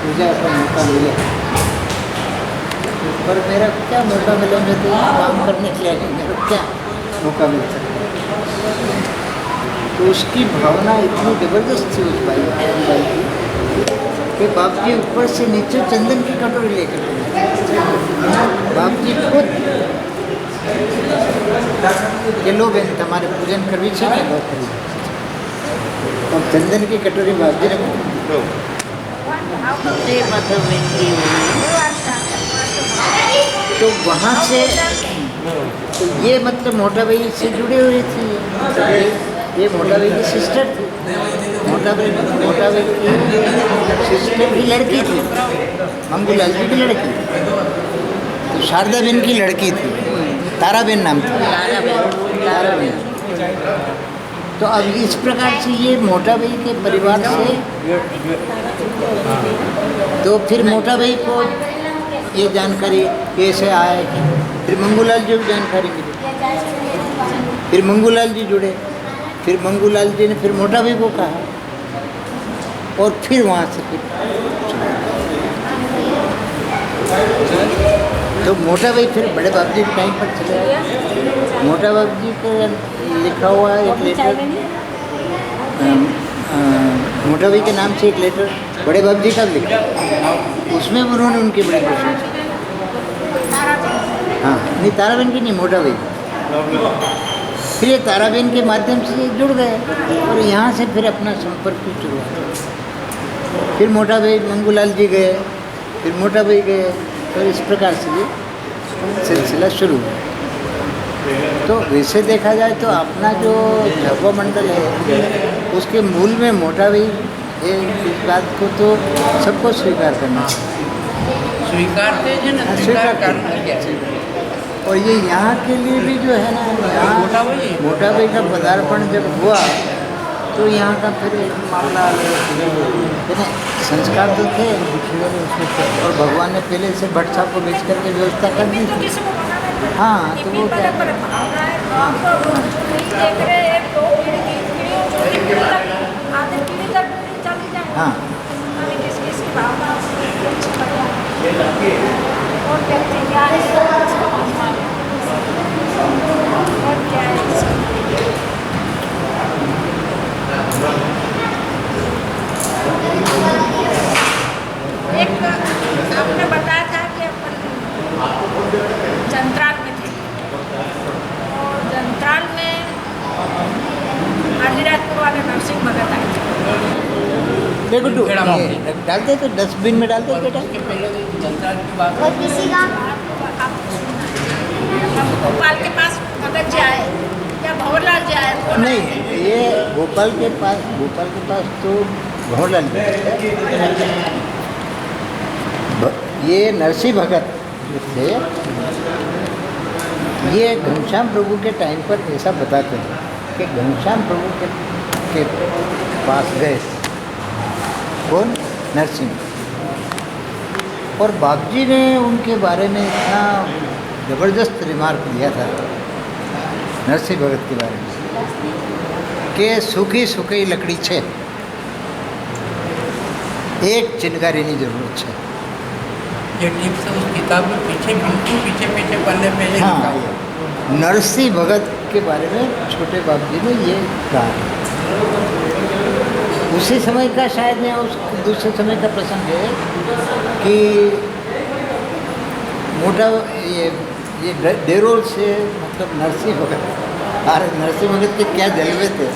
पूजा का मौका मिले, पर मेरा क्या मौका मिला, मैं तो काम करने के लिए मेरा क्या मौका मिल सकता है। तो उसकी भावना इतनी ज़बरदस्त थी उस भाई की कि बाप जी ऊपर से नीचे चंदन की कटोरी लेकर बाप जी खुद के लो बहन तुम्हारे पूजन करवी छे ने लो करी और चंदन की कटोरी बाप जी ने तो वहाँ से तो ये मतलब मोटा भाई से जुड़े हुए थे। ये मोटा भाई की सिस्टर थी, मोटा भाई की सिस्टर की लड़की थी, मंगूलाल जी की लड़की, तो शारदा बहन की लड़की थी, तारा बहन नाम था, तारा बहन। तो अब इस प्रकार से ये मोटा भाई के परिवार से, तो फिर मोटा भाई को ये जानकारी कैसे आया कि फिर मंगूलाल जी को जानकारी मिली, फिर मंगूलाल जी जुड़े, फिर मंगूलाल जी ने फिर मोटा भाई को कहा और फिर वहाँ से फिर तो मोटा भाई फिर बड़े बाप जी के टाइम पर चले आए। मोटा बाप जी को लिखा हुआ एक लेटर, मोटा भाई के नाम से एक लेटर बड़े बाप जी का लिखा, उसमें उन्होंने उनकी बड़ी प्रशंसा। हाँ नहीं, ताराबेन की नहीं, मोटा भाई। फिर ये ताराबेन के माध्यम से जुड़ गए और यहाँ से फिर अपना संपर्क की शुरुआत। फिर मोटा भाई मंगूलाल जी गए, फिर मोटा भाई गए, तो इस प्रकार से ये सिलसिला शुरू हुआ। तो वैसे देखा जाए तो अपना जो झाबुआ मंडल है उसके मूल में मोटा भाई है, इस बात को तो सबको स्वीकार करना चाहिए, स्वीकार करना चाहिए। और ये यहाँ के लिए भी जो है ना, यहाँ मोटा भाई का पदार्पण जब हुआ तो यहाँ का फिर मामला है ना, संस्कार तो थे और भगवान ने पहले से भट्ट साहब को बेच करके व्यवस्था कर दी थी। हाँ तो वो क्या, हाँ एक आपने बताया था कि अपन जंत्राल में थे और जंत्राल में आदिराजपुर वाले नरसिंह भगत आए थे। देखो डालते तो डस्टबिन में डालते बेटा। भोपाल के पास भगत जी आए या भंवरलाल जी आए? नहीं, ये भोपाल के पास तो भंवरलाल जी ये नरसिंह भगत जो थे, ये घनश्याम प्रभु के टाइम पर ऐसा बताते हैं कि घनश्याम प्रभु के पास गए कौन, नरसिंह, और बाप जी ने उनके बारे में इतना ज़बरदस्त रिमार्क दिया था नरसिंह भगत के बारे में कि सूखी सूखी लकड़ी छे, एक चिनगारीनी जरूरत है। ये टिप्स उस किताब में पीछे बिल्कुल पीछे पन्ने पे लिखा हाँ, हुआ है। नरसिंह भगत के बारे में छोटे बाप जी ने ये कहा। उसी समय का शायद या उस दूसरे समय का प्रसंग है कि मोटा ये डेरोल से मतलब नरसिंह भगत, अरे नरसिंह भगत के क्या जलवे थे,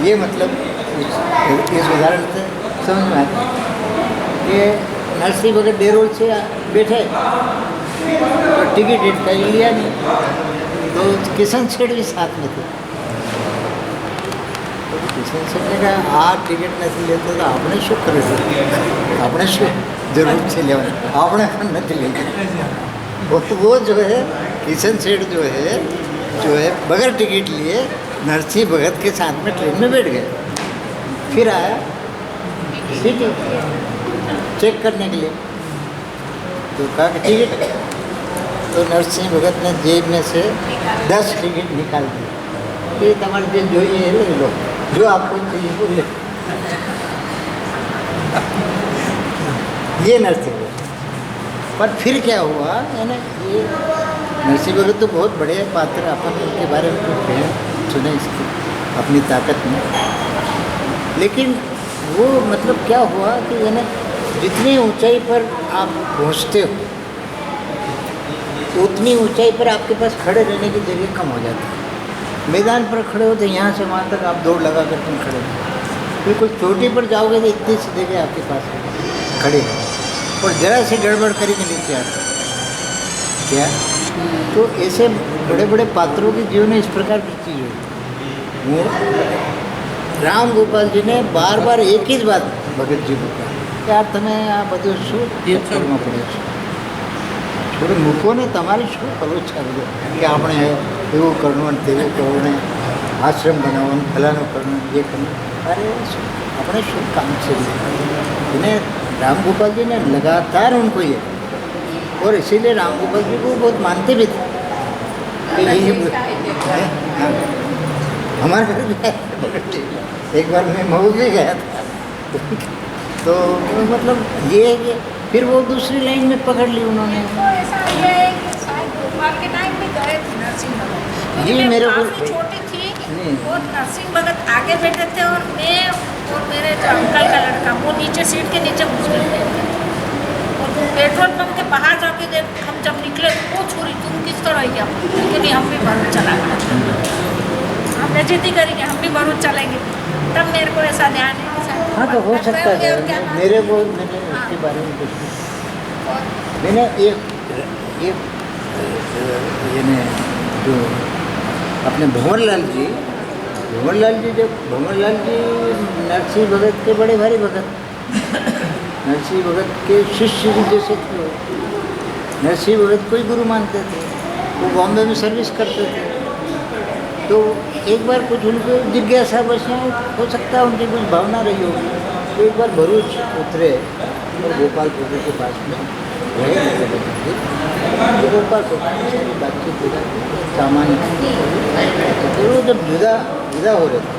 ये मतलब इस उदाहरण से समझ में आता है कि नरसिंह भगत डेरोल से बैठे तो टिकट कहीं लिया नहीं, तो किशन सेठ भी साथ में थे। तो किशन सेठ ने कहा आ टिकट नहीं लेते तो आपने शू करे, आपने शू जरूर से ले, आपने नहीं ले। वो जो है किशन सेठ जो है बगैर टिकट लिए नरसिंह भगत के साथ में ट्रेन में बैठ गए। फिर आया सिटी चेक करने के लिए, तो कहा कि टिकट, तो नरसिंह भगत ने जेब में से 10 टिकट निकाल दी, ये तुम्हारे जेब जो ये ले लो, जो आपको चाहिए वो ले। ये नरसिंह भगत। पर फिर क्या हुआ है ना, ये नरसिंह भगत तो बहुत बड़े पात्र, अपन उनके बारे में कुछ कहें सुने इसकी अपनी ताकत में। लेकिन वो मतलब क्या हुआ कि है ना, जितनी ऊंचाई पर आप पहुंचते हो तो उतनी ऊंचाई पर आपके पास खड़े रहने की जगह कम हो जाती है। मैदान पर खड़े हो तो यहाँ से वहाँ तक आप दौड़ लगा कर तुम खड़े हो, बिल्कुल चोटी पर जाओगे तो इतनी सी जगह आपके पास खड़े हो, और ज़रा से गड़बड़ करके नीचे आते क्या। तो ऐसे बड़े बड़े पात्रों के जीवन में इस प्रकार की चीज़ हुई। वो राम गोपाल जी ने बार बार एक ही बात भगत जी को कहा, यार तुम्हें આ બધું શું કરવું પડે છે, થોડું મૂકો ને, તમારે શું કરવું છે બધું, કે આપણે એવું કરવું ને તેવું કરવું ને, આશ્રમ બનાવવાનું, ફલાનું કરવું, ये करना, अरे આપણે શું કામ છે। इन्हें राम गोपाल जी ने लगातार उनको ये, और इसीलिए राम गोपाल जी को बहुत मानते भी थे कि ये हाँ, हमारे घर में एक बार मैं मऊ भी गया था तो मतलब ये फिर वो दूसरी लाइन में पकड़ ली उन्होंने। तो ऐसा ये है कि शायद भोपाल के टाइम में गए थे नरसिंह भगत, क्योंकि ये मैं मेरे को काफी छोटी थी, नहीं। वो नरसिंह भगत आगे बैठे थे और मैं और मेरे जो अंकल का लड़का वो नीचे सीट के नीचे घुस गए थे। और पेट्रोल पंप के बाहर जाके जब हम निकले वो छोरी तुम किस तरह गया, क्योंकि नहीं हम भी भरूच चला गए, हमने जिद्दी करी कि हम भी भरूच चलेंगे। तब मेरे को ऐसा ध्यान है कि शायद हाँ तो हो भगत सकता गए और क्या है, बात मेरे को है। मैंने हाँ। उसके बारे में कुछ और मैंने ये जो अपने भंवरलाल जी नरसिंह भगत के बड़े भारी भगत, नरसिंह भगत के शिष्य जी जैसे थे। नरसिंह भगत को ही गुरु मानते थे, वो बॉम्बे में सर्विस करते थे। तो एक बार कुछ उनको जिज्ञासा बस हो सकता है उनकी कुछ भावना रही होगी, तो एक बार भरूच उतरे और गोपालपुर के पास में रहे, तो गोपालपुर की बातचीत हुई, सामान्य। तो वो जब विदा हो रहे थे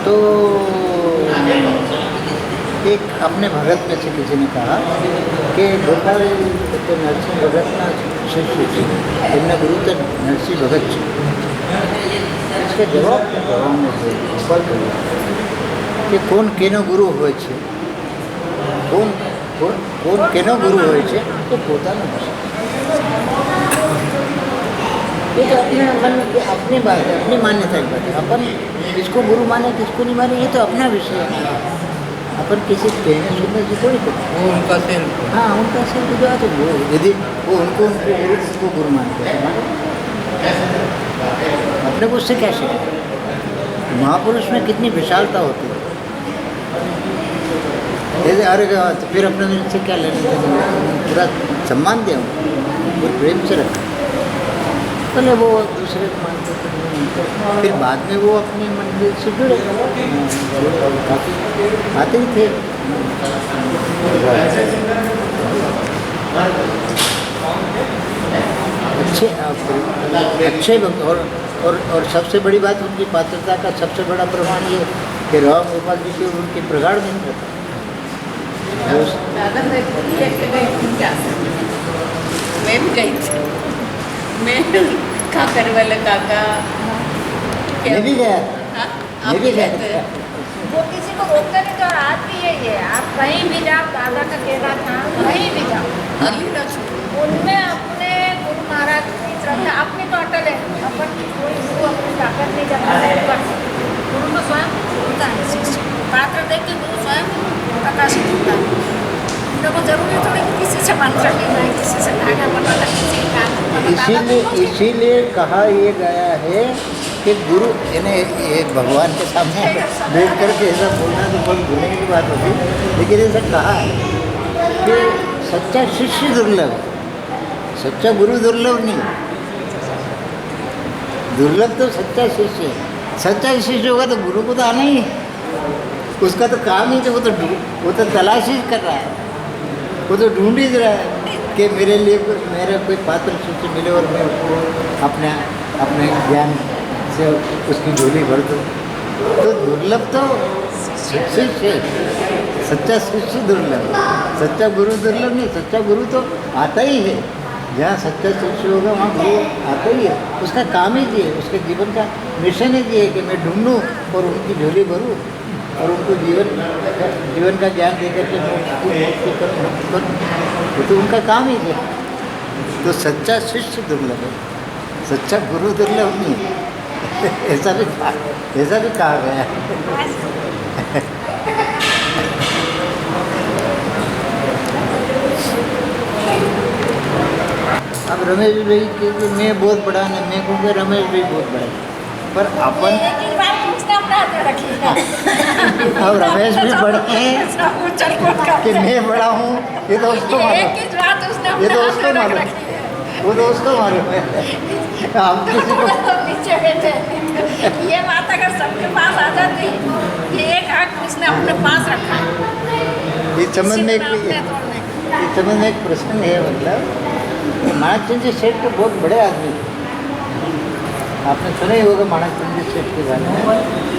तो एक अपने भगत में से किसी ने कहा कि गोपाल तो नरसिंह भगतना शिष्य છે, એમના ગુરુ તો નરસિંહ ભગત છે। इसका जवाब में છે गोपाल કે કોણ કેનો ગુરુ હોય છે, કોણ કેનો ગુરુ હોય છે, તો પોતાનો હશે। ये तो अपने मन की अपनी बात है, अपनी मान्यता की बात है। अपन किसको गुरु माने किसको नहीं माने ये तो अपना विषय है, अपन किसी कहने सुनने से थोड़ी करते। वो उनका सेल्फ। हाँ उनका सेल्फ जो है तो वो यदि वो उनको गुरु मानते हैं, अपने को उससे क्या सीखा। महापुरुष में कितनी विशालता होती है। जैसे अरे तो फिर अपने से क्या लेने पूरा सम्मान दिया और प्रेम से रखा। पहले वो दूसरे को मानते थे, फिर बाद में वो अपने मंदिर से जुड़े, काफ़ी आते ही थे। अच्छे और सबसे बड़ी बात उनकी पात्रता का सबसे बड़ा प्रमाण ये कि राम गोपाल जी के उनके प्रगाढ़ मित्र थे। मैं भी गई थी, मैं काकर वाला काका मैं भी गया, हाँ, मैं आप भी गया। गए थे। वो किसी को रोकते नहीं थे, और आज भी यही है, आप कहीं भी जाओ, दादा का कहना था कहीं भी जाओ अली ना छू उनमें अपने गुरु महाराज की श्रद्धा अपनी तो अटल है। अपन कोई गुरु अपनी ताकत नहीं जमाता है, गुरु को स्वयं होता है शिष्य पात्र देख के गुरु स्वयं प्रकाशित होता है। देखो जरूरी थोड़ी कि किसी से मंत्र लेना है, किसी से धागा बनाना, किसी का इसीलिए कहा ये गया है कि गुरु यानी ये भगवान के सामने बैठ करके ऐसा बोलना तो बहुत भूलने की बात होती, लेकिन ऐसा कहा है कि सच्चा शिष्य दुर्लभ है, सच्चा गुरु दुर्लभ नहीं। दुर्लभ तो सच्चा शिष्य है। सच्चा शिष्य होगा तो गुरु को तो आना ही है, उसका तो काम ही तो वो तो तलाश ही कर रहा है, वो तो ढूंढ ही रहा है कि मेरे लिए मेरा कोई पात्र शिष्य मिले और मैं उसको अपने ज्ञान से उसकी झोली भर दूँ। तो दुर्लभ तो शिष्य सच्चा शिष्य दुर्लभ, सच्चा गुरु दुर्लभ नहीं। सच्चा गुरु तो आता ही है, जहाँ सच्चा शिष्य होगा वहाँ गुरु आता ही है। उसका काम ही ये है, उसके जीवन का मिशन ही ये है कि मैं ढूंढूं और उनकी झोली भरूं और उनको जीवन का ज्ञान दे करके मुक्ति करूं। ये तो उनका काम ही है। तो सच्चा शिष्य दुर्लभ है, सच्चा गुरु दुर्लभ नहीं है। ऐसा भी कहा गया है। अब रमेश भाई के मैं बहुत बड़ा नहीं, मैं कहूँगा रमेश भाई बहुत बड़ा है, पर अपन अब रमेश भी बड़ा है कि मैं बड़ा हूँ, ये तो उसको मालूम, ये तो उसको मालूम, वो तो उसको मालूम है। हम किसी को नीचे बैठे, ये बात अगर सबके पास आ जाती, ये एक हक उसने अपने पास रखा है। इस संबंध में एक प्रश्न है, मतलब माणकचंद जी सेठ तो बहुत बड़े आदमी थे। आपने सुना ही होगा माणकचंद जी सेठ के बारे में,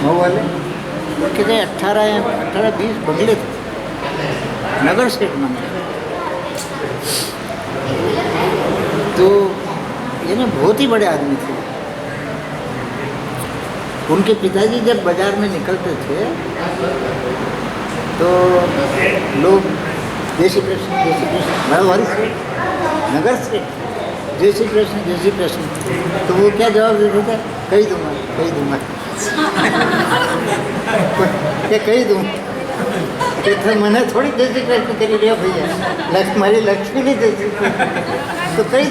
मऊ वाले। वो कहते 18-20 बंगले थे, नगर सेठ मांगे। तो ये ना बहुत ही बड़े आदमी थे। उनके पिताजी जब बाजार में निकलते थे तो लोग जय श्री कृष्ण भारी सेठ, नगर सेठ, जय श्री कृष्ण। तो वो क्या जवाब देते थे? कही दूंगा कही दूँगा। तो मैंने थोड़ी जय श्री कृष्ण करी रे भैया, हमारी लक्ष्मी नहीं जैसी, तो कही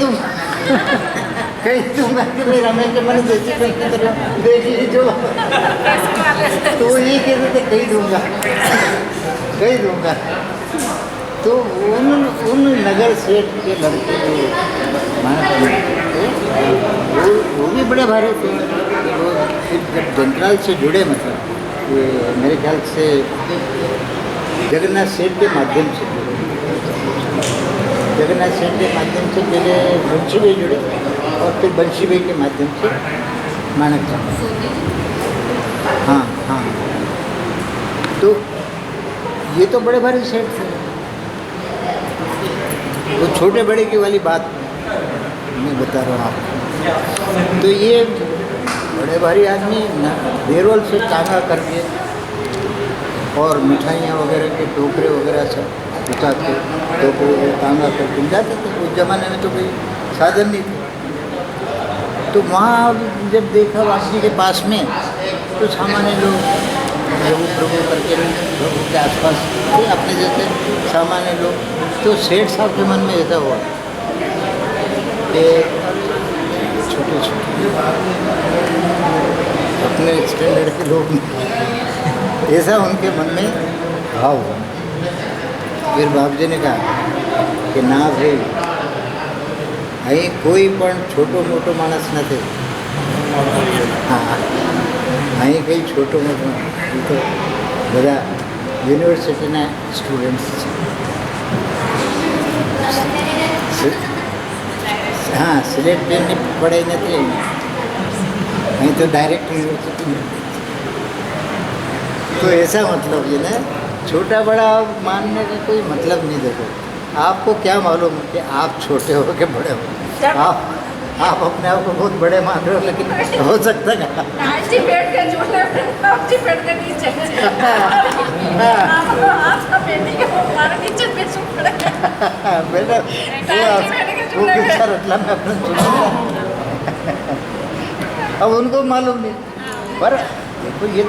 दूंगा कि मेरा मैं के मन जैसी कृष्ण करो देखिए जो। तो वो ये कहते थे कही दूंगा। तो उन नगर सेठ के लड़के जो वो भी बड़े भारी थे। वो फिर जब जंतराल से जुड़े, मतलब ये मेरे ख्याल से जगन्नाथ सेठ के माध्यम से जुड़े। जगन्नाथ सेठ के माध्यम से पहले बंशी भाई जुड़े और फिर बंशी भाई के माध्यम से माणकचंद। हाँ, तो ये तो बड़े भारी सेठ थे। वो छोटे बड़े की वाली बात मैं बता रहा हूँ आपको। तो ये बड़े भारी आदमी बेरोल से टांगा करके और मिठाइयाँ वगैरह के टोकरे वगैरह सब उठा के टोकरे टांगा करके जाते थे। उस ज़माने में तो कोई साधन नहीं थे। तो वहाँ जब देखा वासी के पास में, तो सामान्य लोग प्रभु करके प्रभु के आसपास थे, अपने जैसे सामान्य लोग। तो सेठ साहब के मन में ऐसा हुआ कि छोटे अपने स्टैंडर्ड के लोग, ऐसा उनके मन में भाव हुआ। फिर बाप जी ने कहा कि ना भाई, અહીં કોઈ પણ छोटो मोटो माणस નથી। हाँ, અહીં કંઈ छोटो मोटो, तो બધા યુનિવર્સિટીના સ્ટુડન્ટ્સ છે। हाँ, સિલેટ બેનની પઢાઈ નથી, અહીં तो डायरेक्ट यूनिवर्सिटी। तो ऐसा मतलब ये ना, छोटा बड़ा मानने का कोई मतलब नहीं। देखो, आपको क्या मालूम कि आप छोटे हो कि बड़े हो। आप अपने आप को बहुत बड़े मान रहे हो, लेकिन हो सकता है बैठ के झूले बैठ के नीचे बेटा वो कितना रटला में अपने अब उनको मालूम नहीं। पर देखो, ये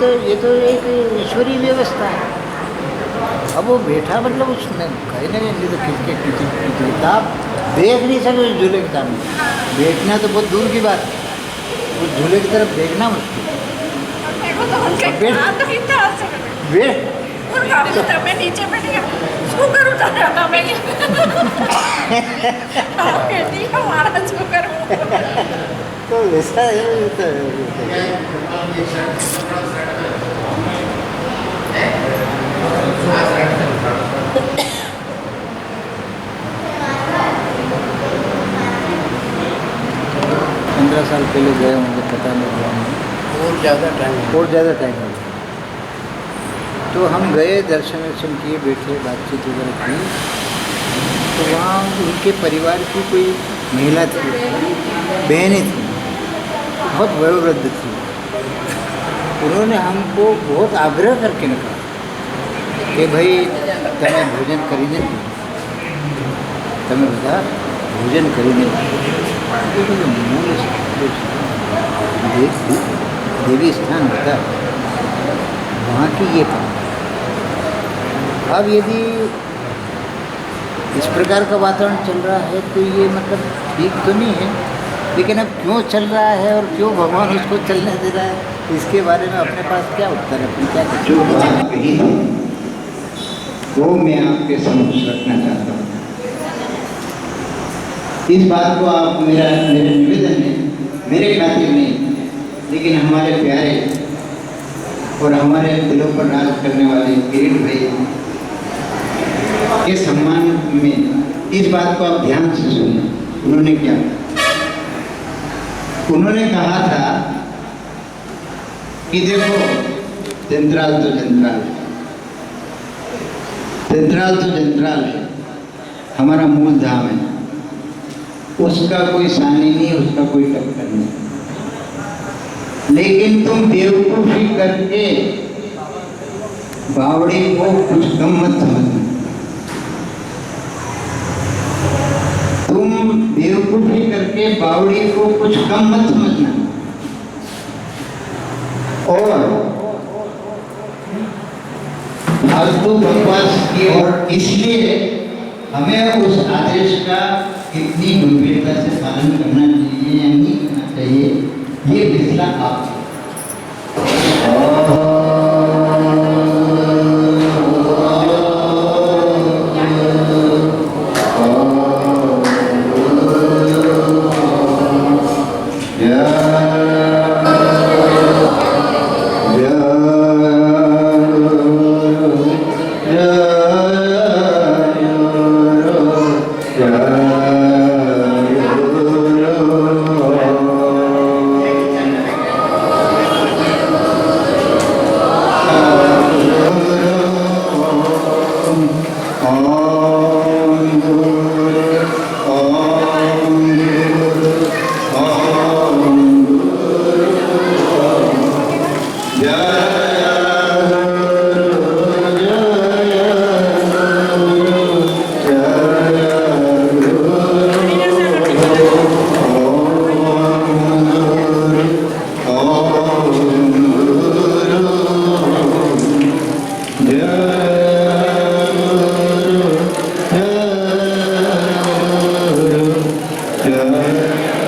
तो एक ईश्वरीय व्यवस्था है। अब वो बैठा, मतलब उसमें कहीं ना कहीं तो खिड़की आप देख नहीं सकते उस झूले के सामने। बैठना तो बहुत दूर की बात है, उस झूले की तरफ देखना मुश्किल। नीचे बैठेगा, શું કરું તારે અમે हमारा શું કરવું। तो ऐसा है, ये तो पंद्रह साल पहले गए होंगे, पता नहीं। और ज़्यादा टाइम और ज़्यादा टाइम हो गया। तो हम गए, दर्शन वर्शन किए, बैठे, बातचीत वगैरह की। तो वहाँ उनके परिवार की कोई महिला थी, बहनें थी, बहुत वयोवृद्ध थी। उन्होंने हमको बहुत आग्रह करके न कहा कि भाई તમે ભોજન કરીને તમે બધા ભોજન કરીને મૂળ देवी स्थान होता है, वहाँ की ये काम। अब यदि इस प्रकार का वातावरण चल रहा है तो ये मतलब ठीक तो नहीं है, लेकिन अब क्यों चल रहा है और क्यों भगवान उसको चलने दे रहा है, इसके बारे में अपने पास क्या उत्तर है, क्या जो बात कही है वो मैं आपके समक्ष रखना चाहता हूँ। इस बात को आप मेरे निवेदन है, मेरे खातिर नहीं, लेकिन हमारे प्यारे और हमारे दिलों पर राज करने वाले किरीट भाई के सम्मान में इस बात को आप ध्यान से सुनिए। उन्होंने क्या, उन्होंने कहा था कि देखो जंत्राल तो जंत्राल है, जंत्राल तो जंत्राल है, हमारा मूल धाम है, उसका कोई सानी नहीं, उसका कोई टक्कर नहीं। लेकिन तुम बेवकूफी करके बावड़ी को कुछ कम मत समझना, तुम बेवकूफी करके बावड़ी को कुछ कम मत समझना। और फालतू बकवास की, और इसलिए हमें उस आदेश का कितनी गंभीरता से पालन करना चाहिए या नहीं करना चाहिए, ये फैसला आप Yeah.